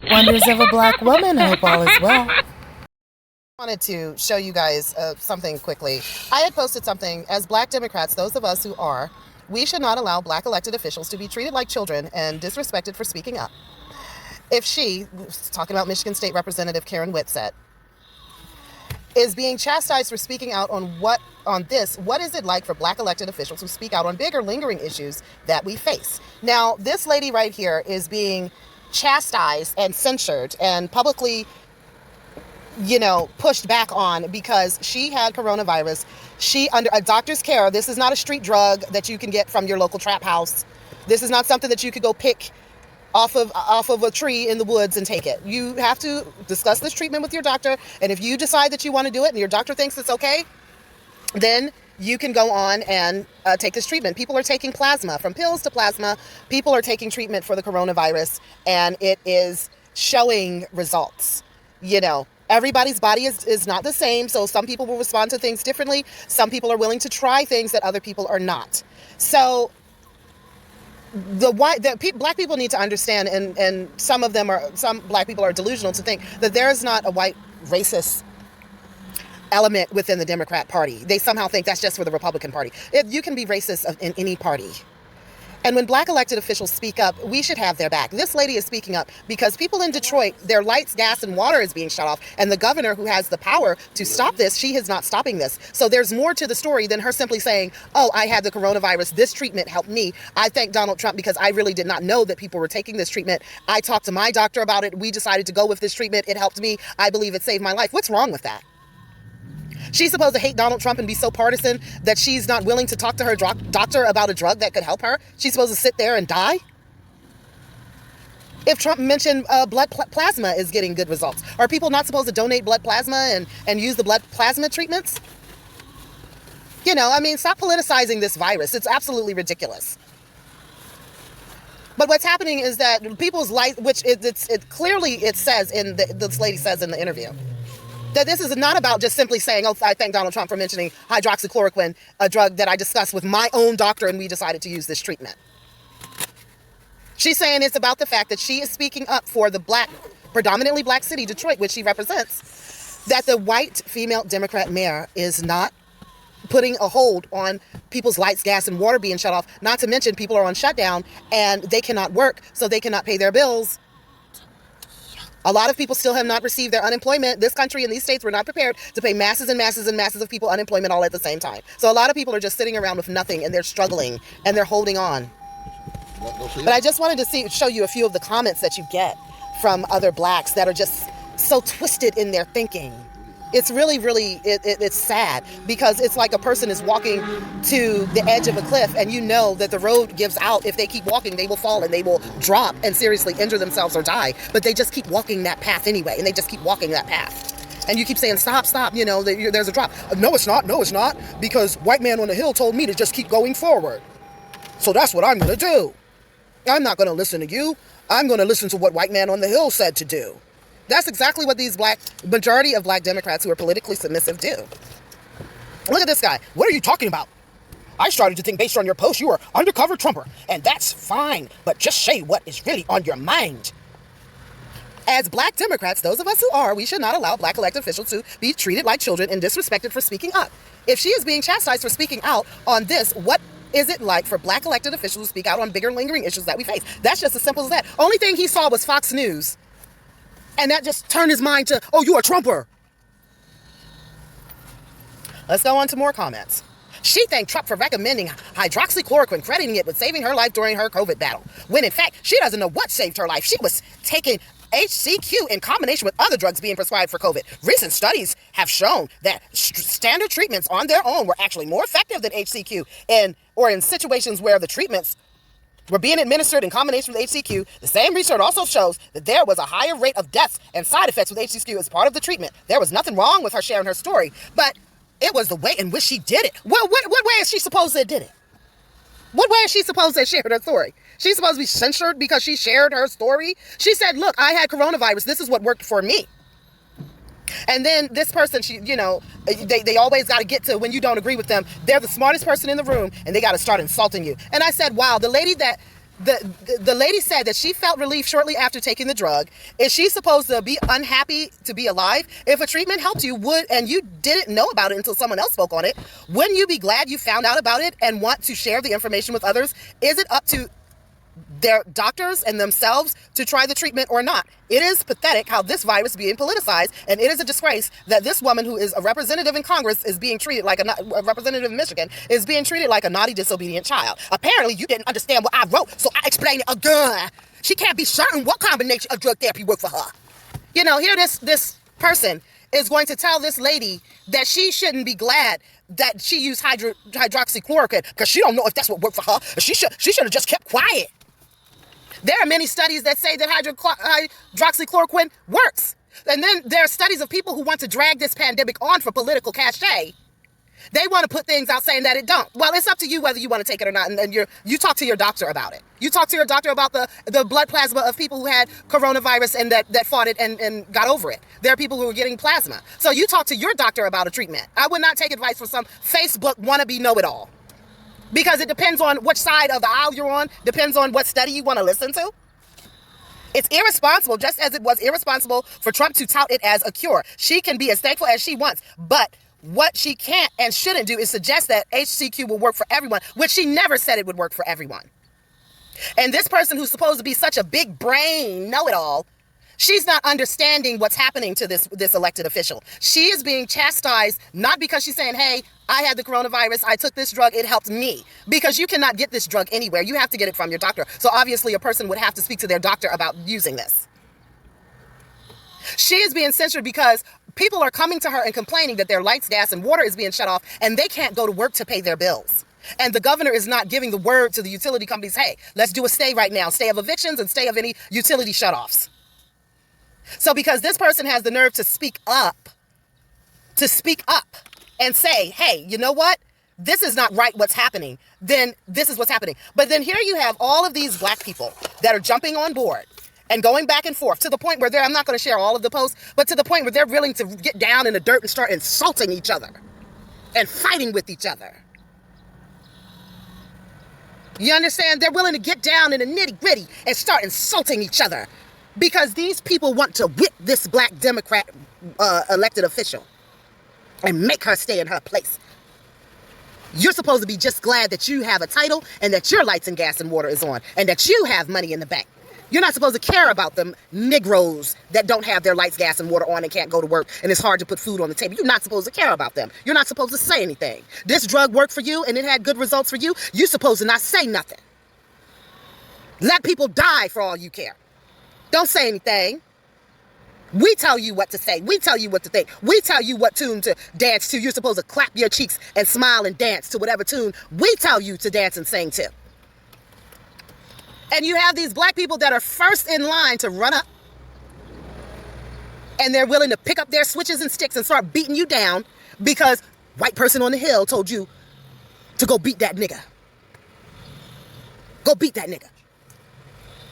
Wonders of a Black Woman. Hope all is well. Wanted to show you guys something quickly. I had posted something. As Black Democrats, those of us who are, we should not allow Black elected officials to be treated like children and disrespected for speaking up. If she, talking about Michigan State Representative Karen Whitsett, is being chastised for speaking out on what is it like for Black elected officials who speak out on bigger lingering issues that we face? Now, this lady right here is being chastised and censured and publicly, pushed back on because she had coronavirus. She, under a doctor's care, this is not a street drug that you can get from your local trap house. This is not something that you could go pick off of a tree in the woods and take it. You have to discuss this treatment with your doctor, and if you decide that you want to do it and your doctor thinks it's okay, then you can go on and take this treatment. People are taking plasma, from pills to plasma. People are taking treatment for the coronavirus, and it is showing results. Everybody's body is not the same, so some people will respond to things differently. Some people are willing to try things that other people are not. So Black people need to understand, and some Black people are delusional to think that there is not a white racist element within the Democrat Party. They somehow think that's just for the Republican Party. You can be racist in any party. And when Black elected officials speak up, we should have their back. This lady is speaking up because people in Detroit, their lights, gas, and water is being shut off. And the governor, who has the power to stop this, she is not stopping this. So there's more to the story than her simply saying, oh, I had the coronavirus. This treatment helped me. I thank Donald Trump because I really did not know that people were taking this treatment. I talked to my doctor about it. We decided to go with this treatment. It helped me. I believe it saved my life. What's wrong with that? She's supposed to hate Donald Trump and be so partisan that she's not willing to talk to her doctor about a drug that could help her. She's supposed to sit there and die? If Trump mentioned blood plasma is getting good results, are people not supposed to donate blood plasma and use the blood plasma treatments? Stop politicizing this virus. It's absolutely ridiculous. But what's happening is that people's life, which it clearly says this lady says in the interview, that this is not about just simply saying, oh, I thank Donald Trump for mentioning hydroxychloroquine, a drug that I discussed with my own doctor and we decided to use this treatment. She's saying it's about the fact that she is speaking up for the predominantly Black city, Detroit, which she represents, that the white female Democrat mayor is not putting a hold on people's lights, gas, and water being shut off. Not to mention people are on shutdown and they cannot work, so they cannot pay their bills. A lot of people still have not received their unemployment. This country and these states were not prepared to pay masses and masses and masses of people unemployment all at the same time. So a lot of people are just sitting around with nothing and they're struggling and they're holding on. But I just wanted to show you a few of the comments that you get from other Blacks that are just so twisted in their thinking. It's really, really, it's sad because it's like a person is walking to the edge of a cliff and you know that the road gives out. If they keep walking, they will fall and they will drop and seriously injure themselves or die. But they just keep walking that path anyway, and they just keep walking that path. And you keep saying, stop, there's a drop. No, it's not, because white man on the hill told me to just keep going forward. So that's what I'm going to do. I'm not going to listen to you. I'm going to listen to what white man on the hill said to do. That's exactly what these majority of Black Democrats who are politically submissive do. Look at this guy. What are you talking about? I started to think based on your post you were undercover Trumper, and that's fine, but just say what is really on your mind. As Black Democrats, those of us who are, we should not allow Black elected officials to be treated like children and disrespected for speaking up. If she is being chastised for speaking out on this, what is it like for Black elected officials to speak out on bigger lingering issues that we face? That's just as simple as that. Only thing he saw was Fox News. And that just turned his mind to, oh, you're a Trumper. Let's go on to more comments. She thanked Trump for recommending hydroxychloroquine, crediting it with saving her life during her COVID battle. When in fact, she doesn't know what saved her life. She was taking HCQ in combination with other drugs being prescribed for COVID. Recent studies have shown that standard treatments on their own were actually more effective than HCQ in situations where the treatments were being administered in combination with HCQ. The same research also shows that there was a higher rate of deaths and side effects with HCQ as part of the treatment. There was nothing wrong with her sharing her story, but it was the way in which she did it. What way is she supposed to did it? What way is she supposed to have shared her story? She's supposed to be censured because she shared her story? She said, look, I had coronavirus. This is what worked for me. And then this person, they always got to get to when you don't agree with them. They're the smartest person in the room and they got to start insulting you. And I said, wow, the lady that The lady said that she felt relief shortly after taking the drug. Is she supposed to be unhappy to be alive? If a treatment helped you, and you didn't know about it until someone else spoke on it, wouldn't you be glad you found out about it and want to share the information with others? Is it up to their doctors and themselves to try the treatment or not? It is pathetic how this virus is being politicized, and it is a disgrace that this woman who is a representative in Congress is being treated like a representative in Michigan is being treated like a naughty, disobedient child. Apparently, you didn't understand what I wrote, so I explained it again. She can't be certain what combination of drug therapy worked for her. You know, here this person is going to tell this lady that she shouldn't be glad that she used hydroxychloroquine because she don't know if that's what worked for her. She should have just kept quiet. There are many studies that say that hydroxychloroquine works. And then there are studies of people who want to drag this pandemic on for political cachet. They want to put things out saying that it don't. Well, it's up to you whether you want to take it or not. And you talk to your doctor about it. You talk to your doctor about the blood plasma of people who had coronavirus and that fought it and got over it. There are people who are getting plasma. So you talk to your doctor about a treatment. I would not take advice from some Facebook wannabe know-it-all. Because it depends on which side of the aisle you're on, depends on what study you want to listen to. It's irresponsible, just as it was irresponsible for Trump to tout it as a cure. She can be as thankful as she wants, but what she can't and shouldn't do is suggest that HCQ will work for everyone, which she never said it would work for everyone. And this person who's supposed to be such a big brain know-it-all, she's not understanding what's happening to this elected official. She is being chastised, not because she's saying, hey, I had the coronavirus, I took this drug, it helped me. Because you cannot get this drug anywhere. You have to get it from your doctor. So obviously a person would have to speak to their doctor about using this. She is being censored because people are coming to her and complaining that their lights, gas, and water is being shut off and they can't go to work to pay their bills. And the governor is not giving the word to the utility companies, hey, let's do a stay right now, stay of evictions and stay of any utility shutoffs. So because this person has the nerve to speak up and say, hey, you know what? This is not right what's happening. Then this is what's happening. But then here you have all of these black people that are jumping on board and going back and forth to the point where I'm not going to share all of the posts, but to the point where they're willing to get down in the dirt and start insulting each other and fighting with each other. You understand? They're willing to get down in the nitty gritty and start insulting each other. Because these people want to whip this black Democrat elected official and make her stay in her place. You're supposed to be just glad that you have a title and that your lights and gas and water is on and that you have money in the bank. You're not supposed to care about them Negroes that don't have their lights, gas, and water on and can't go to work and it's hard to put food on the table. You're not supposed to care about them. You're not supposed to say anything. This drug worked for you and it had good results for you. You're supposed to not say nothing. Let people die for all you care. Don't say anything. We tell you what to say. We tell you what to think. We tell you what tune to dance to. You're supposed to clap your cheeks and smile and dance to whatever tune we tell you to dance and sing to. And you have these black people that are first in line to run up. And they're willing to pick up their switches and sticks and start beating you down because white person on the hill told you to go beat that nigga. Go beat that nigga.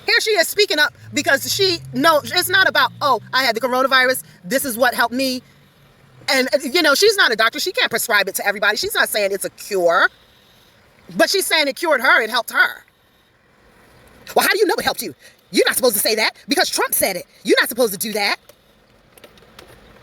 Here she is speaking up because she knows it's not about, oh, I had the coronavirus. This is what helped me. And, you know, she's not a doctor. She can't prescribe it to everybody. She's not saying it's a cure. But she's saying it cured her. It helped her. Well, how do you know it helped you? You're not supposed to say that because Trump said it. You're not supposed to do that.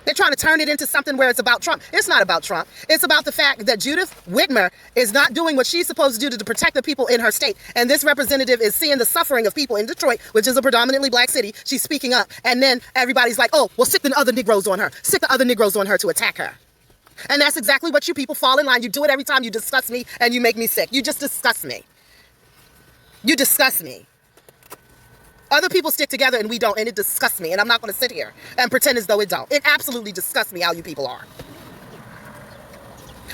They're trying to turn it into something where it's about Trump. It's not about Trump. It's about the fact that Judith Whitmer is not doing what she's supposed to do to protect the people in her state. And this representative is seeing the suffering of people in Detroit, which is a predominantly black city. She's speaking up. And then everybody's like, oh, well, sick the other Negroes on her. Sick the other Negroes on her to attack her. And that's exactly what you people fall in line. You do it every time you discuss me and you make me sick. You just disgust me. You disgust me. Other people stick together and we don't, and it disgusts me. And I'm not going to sit here and pretend as though it don't. It absolutely disgusts me how you people are.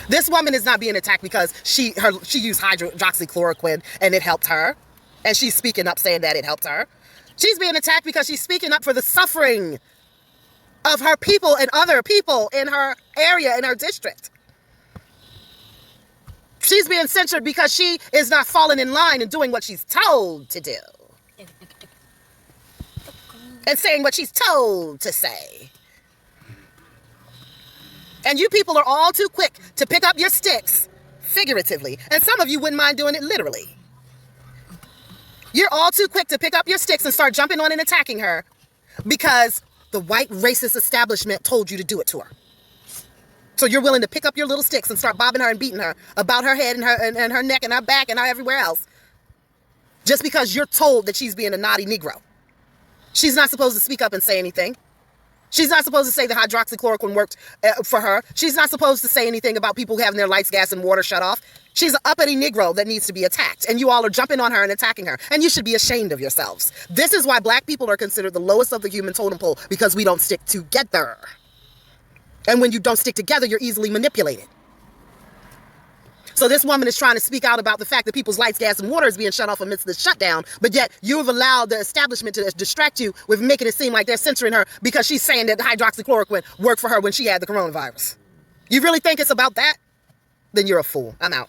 This woman is not being attacked because she used hydroxychloroquine and it helped her. And she's speaking up saying that it helped her. She's being attacked because she's speaking up for the suffering of her people and other people in her area, in her district. She's being censored because she is not falling in line and doing what she's told to do. And saying what she's told to say. And you people are all too quick to pick up your sticks, figuratively. And some of you wouldn't mind doing it literally. You're all too quick to pick up your sticks and start jumping on and attacking her because the white racist establishment told you to do it to her. So you're willing to pick up your little sticks and start bobbing her and beating her about her head and her neck and her back and her everywhere else just because you're told that she's being a naughty Negro. She's not supposed to speak up and say anything. She's not supposed to say that hydroxychloroquine worked for her. She's not supposed to say anything about people having their lights, gas, and water shut off. She's an uppity Negro that needs to be attacked. And you all are jumping on her and attacking her. And you should be ashamed of yourselves. This is why black people are considered the lowest of the human totem pole, because we don't stick together. And when you don't stick together, you're easily manipulated. So this woman is trying to speak out about the fact that people's lights, gas, and water is being shut off amidst the shutdown, but yet you have allowed the establishment to distract you with making it seem like they're censoring her because she's saying that hydroxychloroquine worked for her when she had the coronavirus. You really think it's about that? Then you're a fool. I'm out.